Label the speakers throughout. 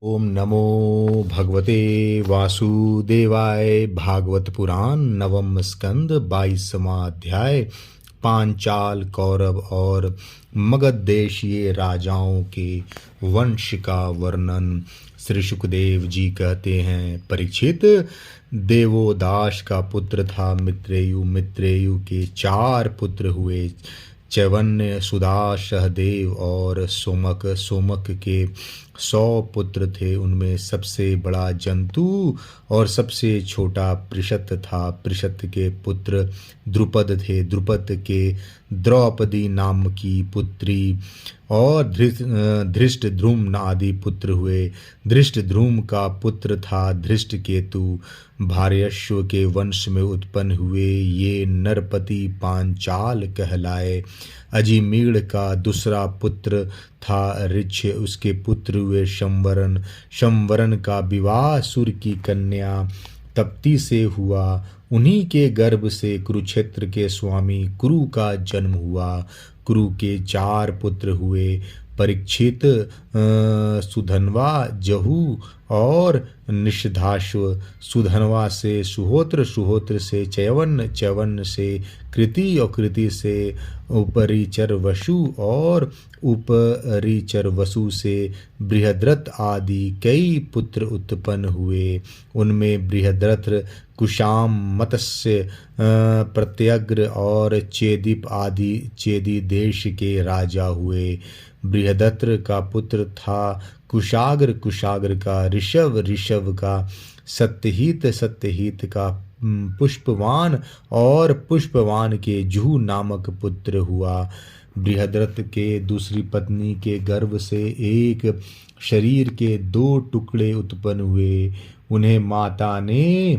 Speaker 1: ओम नमो भगवते वासुदेवाय। भागवत पुराण नवम स्कंद 22वां अध्याय। पांचाल कौरव और मगध देशीय राजाओं के वंश का वर्णन। श्री सुखदेव जी कहते हैं, परीक्षित, देवोदास का पुत्र था मित्रेयु। मित्रेयु के 4 पुत्र हुए, चैवन्य, सुदास, सहदेव और सोमक। सोमक के 100 पुत्र थे। उनमें सबसे बड़ा जंतु और सबसे छोटा पृषत था। पृषत के पुत्र द्रुपद थे। द्रुपद के द्रौपदी नाम की पुत्री और धृष्टद्युम्न आदि पुत्र हुए। धृष्टद्युम्न का पुत्र था धृष्टकेतु। भार्यश्व के वंश में उत्पन्न हुए ये नरपति पांचाल कहलाए। अजीमीण का दूसरा पुत्र था ऋक्ष। उसके पुत्र हुए शंवरन। शंवरन का विवाह सुर की कन्या तप्ती से हुआ। उन्हीं के गर्भ से कुरुक्षेत्र के स्वामी कुरु का जन्म हुआ। कुरु के 4 पुत्र हुए, परीक्षित, सुधन्वा, जहू और निषधाश्व। सुधन्वा से सुहोत्र, सुहोत्र से च्यवन, च्यवन से कृति और कृति से उपरिचर वसु और उपरिचर वसु से बृहद्रथ आदि कई पुत्र उत्पन्न हुए। उनमें बृहद्रथ कुशाम, मत्स्य, प्रत्यग्र और चेदीप आदि चेदी देश के राजा हुए। बृहद्रथ का पुत्र था कुशाग्र, कुशाग्र का ऋषभ, ऋषभ का सत्यहित, सत्यहित का पुष्पवान और पुष्पवान के जुहू नामक पुत्र हुआ। बृहद्रथ के दूसरी पत्नी के गर्भ से एक शरीर के 2 टुकड़े उत्पन्न हुए। उन्हें माता ने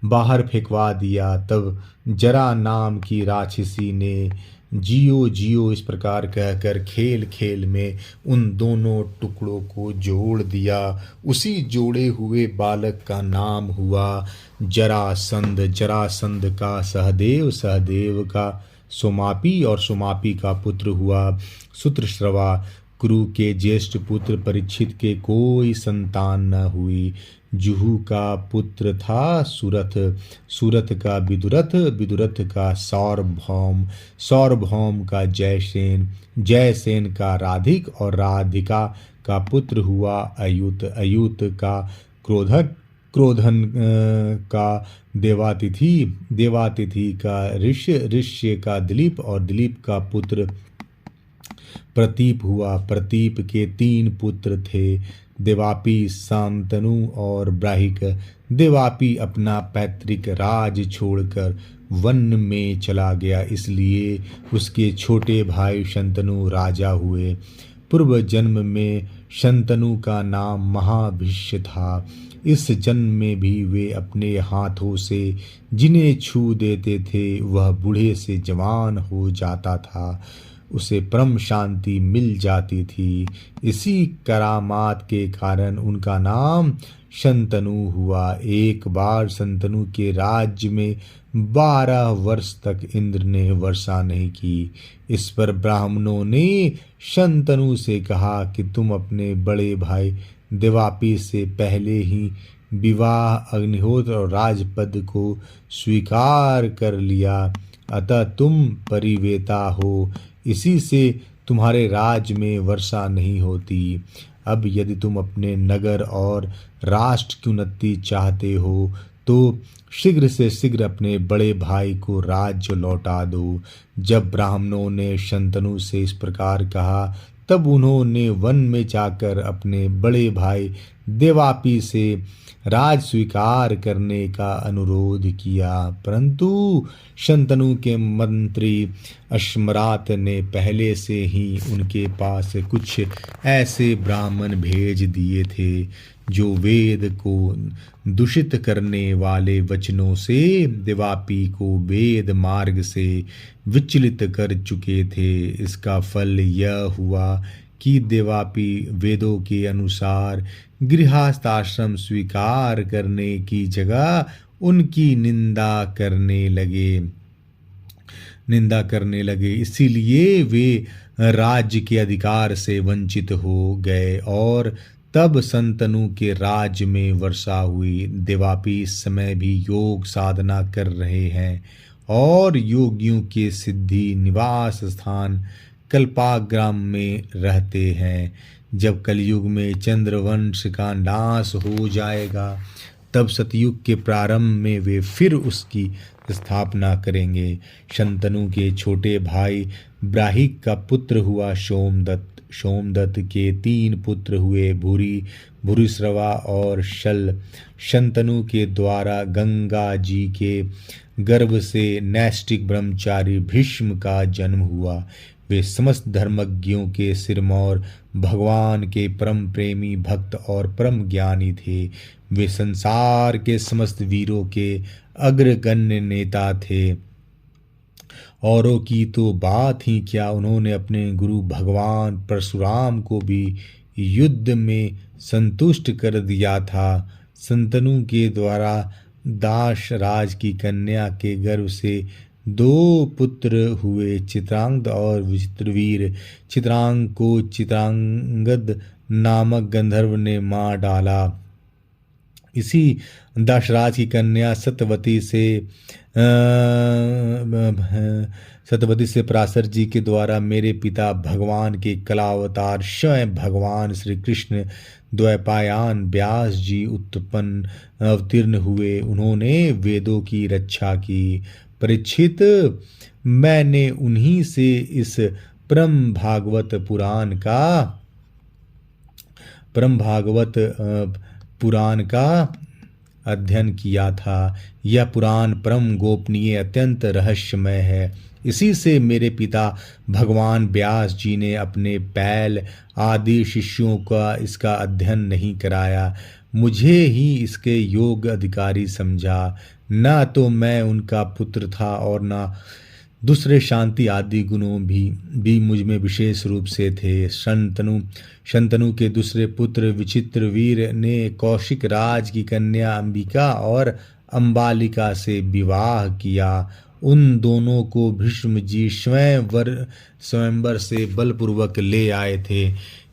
Speaker 1: बाहर फेंकवा दिया। तब जरा नाम की राक्षसी ने जियो जियो इस प्रकार कहकर खेल खेल में उन दोनों टुकड़ों को जोड़ दिया। उसी जोड़े हुए बालक का नाम हुआ जरासंध। जरासंध का सहदेव, सहदेव का सोमापी और सोमापी का पुत्र हुआ सूत्रश्रवा। कुरु के ज्येष्ठ पुत्र परीक्षित के कोई संतान न हुई। जुहू का पुत्र था सुरथ, सुरथ का विदुरथ, विदुरथ का सार्वभौम, सार्वभौम का जयसेन, जयसेन का राधिक और राधिका का पुत्र हुआ अयुत, अयुत का क्रोधन, क्रोधन का देवातिथि, देवातिथि का ऋष्य, ऋष्य का दिलीप और दिलीप का पुत्र प्रतीप हुआ। प्रतीप के 3 पुत्र थे, देवापी, शांतनु और ब्राहिक। देवापी अपना पैतृक राज छोड़कर वन में चला गया, इसलिए उसके छोटे भाई शंतनु राजा हुए। पूर्व जन्म में शंतनु का नाम महाभिष्य था। इस जन्म में भी वे अपने हाथों से जिन्हें छू देते थे वह बूढ़े से जवान हो जाता था, उसे परम शांति मिल जाती थी। इसी करामात के कारण उनका नाम शंतनु हुआ। एक बार शंतनु के राज्य में 12 वर्ष तक इंद्र ने वर्षा नहीं की। इस पर ब्राह्मणों ने शंतनु से कहा कि तुम अपने बड़े भाई देवापी से पहले ही विवाह, अग्निहोत्र और राजपद को स्वीकार कर लिया, अतः तुम परिवेता हो। इसी से तुम्हारे राज्य में वर्षा नहीं होती। अब यदि तुम अपने नगर और राष्ट्र की उन्नति चाहते हो तो शीघ्र से शीघ्र अपने बड़े भाई को राज्य लौटा दो। जब ब्राह्मणों ने शंतनु से इस प्रकार कहा तब उन्होंने वन में जाकर अपने बड़े भाई देवापी से राज स्वीकार करने का अनुरोध किया, परंतु शंतनु के मंत्री अश्मरात ने पहले से ही उनके पास कुछ ऐसे ब्राह्मण भेज दिए थे जो वेद को दूषित करने वाले वचनों से देवापी को वेद मार्ग से विचलित कर चुके थे। इसका फल यह हुआ कि देवापी वेदों के अनुसार गृहस्थाश्रम स्वीकार करने की जगह उनकी निंदा करने लगे। इसीलिए वे राज्य के अधिकार से वंचित हो गए और तब संतनु के राज्य में वर्षा हुई। देवापी इस समय भी योग साधना कर रहे हैं और योगियों के सिद्धि निवास स्थान कल्पाग्राम में रहते हैं। जब कलयुग में चंद्रवंश का नाश हो जाएगा तब सतयुग के प्रारंभ में वे फिर उसकी स्थापना करेंगे। शंतनु के छोटे भाई ब्राहिक का पुत्र हुआ सोमदत्त। सोमदत्त के 3 पुत्र हुए, भूरि, भूरिश्रवा और शल। शंतनु के द्वारा गंगा जी के गर्भ से नैष्टिक ब्रह्मचारी भीष्म का जन्म हुआ। वे समस्त धर्मज्ञों के सिरमौर, भगवान के परम प्रेमी भक्त और परम ज्ञानी थे। वे संसार के समस्त वीरों के अग्रगण्य नेता थे। औरों की तो बात ही क्या, उन्होंने अपने गुरु भगवान परशुराम को भी युद्ध में संतुष्ट कर दिया था। संतनु के द्वारा दाश राज की कन्या के गर्भ से 2 पुत्र हुए, चित्रांगद और विचित्रवीर। चित्रांग को चित्रांगद नामक गंधर्व ने मार डाला। इसी दशराज की कन्या सतवती से पराशर जी के द्वारा मेरे पिता भगवान के कलावतार स्वयं भगवान श्री कृष्ण द्वैपायन व्यास जी अवतीर्ण हुए। उन्होंने वेदों की रक्षा की। परीक्षित, मैंने उन्हीं से इस परम भागवत पुराण का अध्ययन किया था। यह पुराण परम गोपनीय अत्यंत रहस्यमय है। इसी से मेरे पिता भगवान व्यास जी ने अपने पैल आदि शिष्यों का इसका अध्ययन नहीं कराया, मुझे ही इसके योग्य अधिकारी समझा। न तो मैं उनका पुत्र था और न दूसरे शांति आदि गुणों भी मुझ में विशेष रूप से थे। शंतनु के दूसरे पुत्र विचित्रवीर ने कौशिक राज की कन्या अंबिका और अंबालिका से विवाह किया। उन दोनों को भीष्म जी स्वयंवर से बलपूर्वक ले आए थे।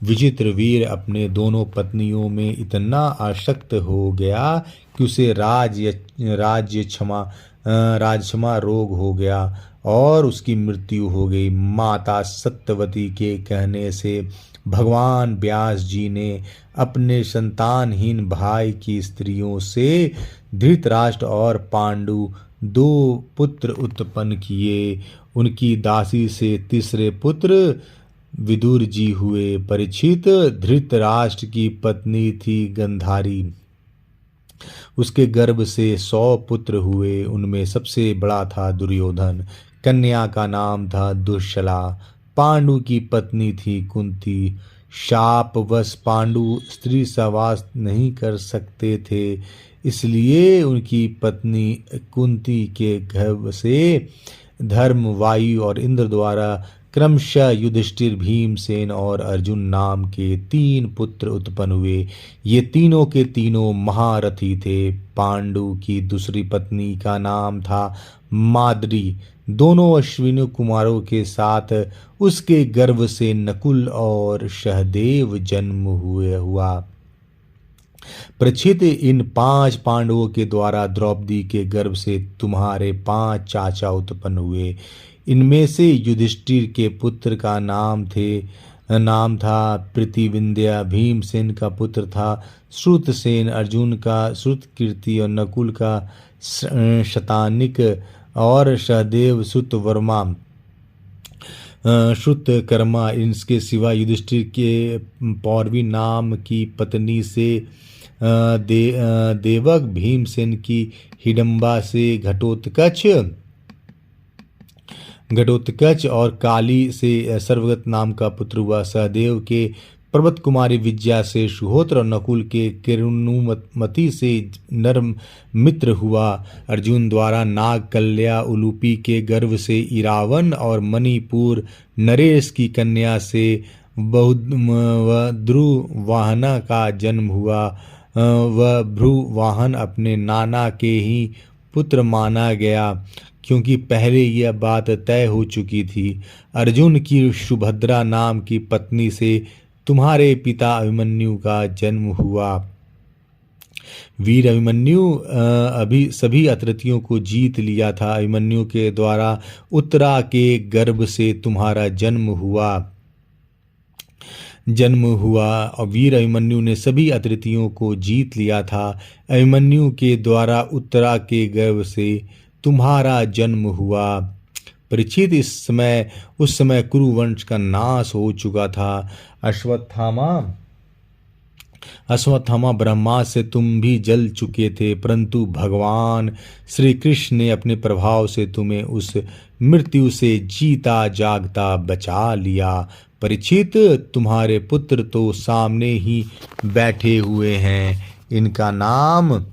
Speaker 1: विचित्रवीर अपने दोनों पत्नियों में इतना आसक्त हो गया कि उसे राजक्षमा रोग हो गया और उसकी मृत्यु हो गई। माता सत्यवती के कहने से भगवान व्यास जी ने अपने संतानहीन भाई की स्त्रियों से धृतराष्ट्र और पांडु 2 पुत्र उत्पन्न किए। उनकी दासी से तीसरे पुत्र विदुर जी हुए। परीक्षित, धृतराष्ट्र की पत्नी थी गंधारी। उसके गर्भ से 100 पुत्र हुए। उनमें सबसे बड़ा था दुर्योधन। कन्या का नाम था दुश्शला। पांडु की पत्नी थी कुंती। शापवश पांडु स्त्री सहवास नहीं कर सकते थे, इसलिए उनकी पत्नी कुंती के गर्भ से धर्म, वायु और इंद्र द्वारा क्रमशः युधिष्ठिर, भीमसेन और अर्जुन नाम के 3 पुत्र उत्पन्न हुए। ये तीनों के तीनों महारथी थे। पांडु की दूसरी पत्नी का नाम था माद्री। दोनों अश्विनी कुमारों के साथ उसके गर्भ से नकुल और सहदेव जन्म हुआ। परीक्षित, इन 5 पांडवों के द्वारा द्रौपदी के गर्भ से तुम्हारे 5 चाचा उत्पन्न हुए। इनमें से युधिष्ठिर के पुत्र का नाम था प्रतिविंध्य। भीमसेन का पुत्र था श्रुतसेन, अर्जुन का श्रुतकीर्ति और नकुल का शतानिक और सहदेव श्रुतवर्मा श्रुतकर्मा। इनके सिवा युधिष्ठिर के पौरवी नाम की पत्नी से देवक, भीमसेन की हिडम्बा से घटोत्कच और काली से सर्वगत नाम का पुत्र हुआ। सहदेव के पर्वत कुमारी विद्या से सुहोत्र और नकुल के किरुनुमति से नर्म मित्र हुआ। अर्जुन द्वारा नाग कल्या उलूपी के गर्भ से इरावन और मणिपुर नरेश की कन्या से द्रुवाहना का जन्म हुआ। वह भ्रुवाहन अपने नाना के ही पुत्र माना गया, क्योंकि पहले यह बात तय हो चुकी थी। अर्जुन की सुभद्रा नाम की पत्नी से तुम्हारे पिता अभिमन्यु का जन्म हुआ। वीर अभिमन्यु अभी सभी अतिथियों को जीत लिया था। अभिमन्यु के द्वारा उत्तरा के गर्भ से तुम्हारा जन्म हुआ और वीर अभिमन्यु ने सभी अतिथियों को जीत लिया था। अभिमन्यु के द्वारा उत्तरा के गर्भ से तुम्हारा जन्म हुआ। परीक्षित उस समय कुरुवंश का नाश हो चुका था। अश्वत्थामा ब्रह्मास्त्र से तुम भी जल चुके थे, परंतु भगवान श्री कृष्ण ने अपने प्रभाव से तुम्हें उस मृत्यु से जीता जागता बचा लिया। परीक्षित, तुम्हारे पुत्र तो सामने ही बैठे हुए हैं। इनका नाम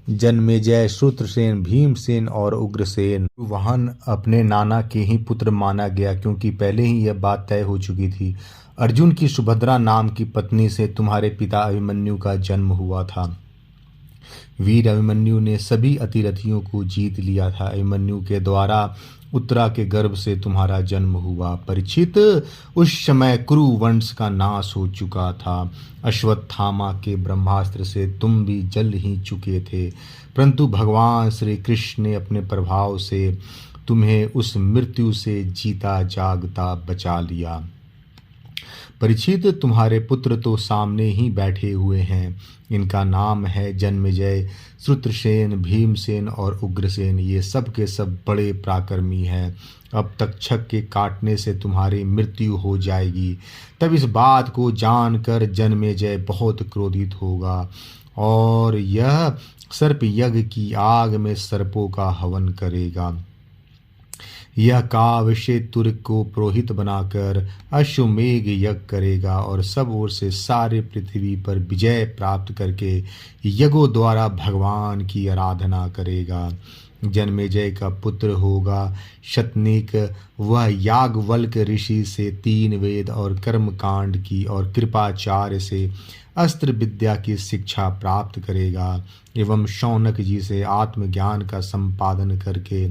Speaker 1: जन्मेजय, श्रुतसेन, भीमसेन और उग्रसेन। वाहन अपने नाना के ही पुत्र माना गया, क्योंकि पहले ही यह बात तय हो चुकी थी। अर्जुन की सुभद्रा नाम की पत्नी से तुम्हारे पिता अभिमन्यु का जन्म हुआ था। वीर अभिमन्यु ने सभी अतिरथियों को जीत लिया था। अभिमन्यु के द्वारा उत्तरा के गर्भ से तुम्हारा जन्म हुआ। परीक्षित, उस समय कुरु वंश का नाश हो चुका था। अश्वत्थामा के ब्रह्मास्त्र से तुम भी जल ही चुके थे, परंतु भगवान श्री कृष्ण ने अपने प्रभाव से तुम्हें उस मृत्यु से जीता जागता बचा लिया। परीक्षित, तुम्हारे पुत्र तो सामने ही बैठे हुए हैं। इनका नाम है जन्मेजय, श्रुतसेन, भीमसेन और उग्रसेन। ये सब के सब बड़े पराक्रमी हैं। अब तक्षक के काटने से तुम्हारी मृत्यु हो जाएगी। तब इस बात को जानकर जन्मेजय बहुत क्रोधित होगा और यह सर्प यज्ञ की आग में सर्पों का हवन करेगा। यह काव्य तुर्क को पुरोहित बनाकर अश्वमेघ यज्ञ करेगा और सब ओर से सारे पृथ्वी पर विजय प्राप्त करके यज्ञों द्वारा भगवान की आराधना करेगा। जन्मेजय का पुत्र होगा शतनीक। वह याज्ञवल्क्य ऋषि से 3 वेद और कर्मकांड की और कृपाचार्य से अस्त्र विद्या की शिक्षा प्राप्त करेगा एवं शौनक जी से आत्मज्ञान का संपादन करके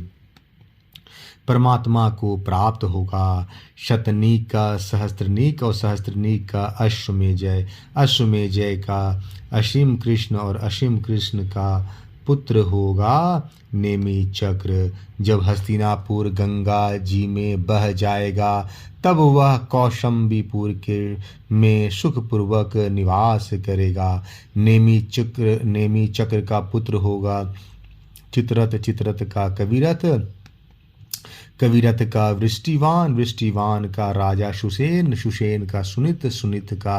Speaker 1: परमात्मा को प्राप्त होगा। शतनीक का सहस्त्रनीक और सहस्त्रनीक का अश्वमेजय, अश्वमेजय का असीम कृष्ण और असीम कृष्ण का पुत्र होगा नेमि चक्र। जब हस्तिनापुर गंगा जी में बह जाएगा तब वह कौशंबीपुर के में सुखपूर्वक निवास करेगा। नेमि चक्र का पुत्र होगा चित्ररथ, चित्ररथ का कविरथ, कविरथ का वृष्टिवान, वृष्टिवान का राजा सुसेन, सुसेन का सुनित, सुनित का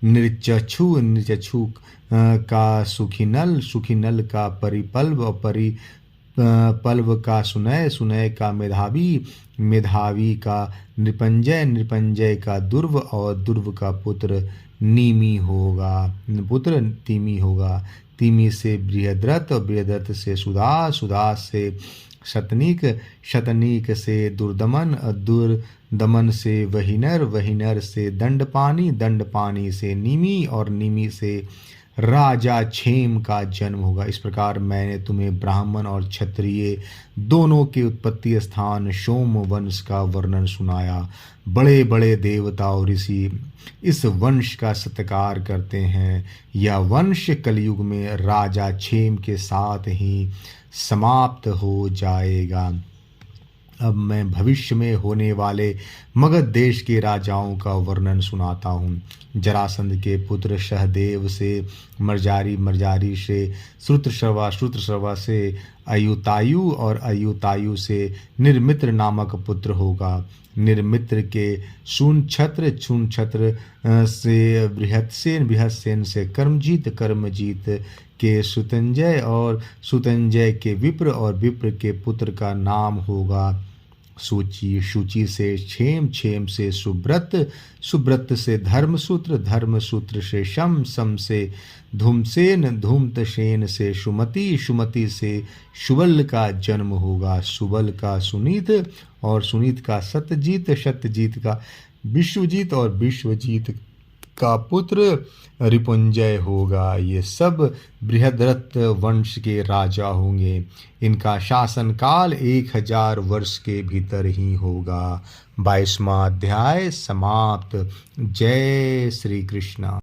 Speaker 1: नृचक्षु, नृचक्षु का सुखिनल, सुखिनल का परिपल्व और परिपल्व का सुनय, सुनय का मेधावी, मेधावी का नृपंजय, नृपंजय का दुर्व और दुर्व का पुत्र नीमी होगा, पुत्र तीमी होगा। तीमी से बृहद्रथ और बृहद्रथ से सुदास, सुदास से शतनीक, शतनीक से दुर्दमन, दुर्दमन से वहिनर, वहिनर से दंडपानी, दंडपानी से निमि और निमि से राजा क्षेम का जन्म होगा। इस प्रकार मैंने तुम्हें ब्राह्मण और क्षत्रिय दोनों के उत्पत्ति स्थान सोम वंश का वर्णन सुनाया। बड़े बड़े देवता और ऋषि इस वंश का सत्कार करते हैं। यह वंश कलयुग में राजा क्षेम के साथ ही समाप्त हो जाएगा। अब मैं भविष्य में होने वाले मगध देश के राजाओं का वर्णन सुनाता हूँ। जरासंध के पुत्र सहदेव से मर्जारी, मर्जारी से श्रुतश्रवा, श्रुतश्रवा से अयुतायु और अयुतायु से निर्मित्र नामक पुत्र होगा। निर्मित्र के शूनछत्र, शूनछत्र से बृहत्सेन, बृहत्सेन से कर्मजीत, कर्मजीत के सुतंजय और सुतंजय के विप्र और विप्र के पुत्र का नाम होगा सूची। सूची से क्षेम, क्षेम से सुब्रत, सुब्रत से धर्मसूत्र, धर्मसूत्र से शम, शम से धूमसेन, धूमतसेन से सुमति, सुमति से सुबल का जन्म होगा। सुबल का सुनीत और सुनीत का सत्यजीत, सत्यजीत का विश्वजीत और विश्वजीत का पुत्र रिपुंजय होगा। ये सब बृहद्रथ वंश के राजा होंगे। इनका शासनकाल 1000 वर्ष के भीतर ही होगा। 22वां अध्याय समाप्त। जय श्री कृष्ण।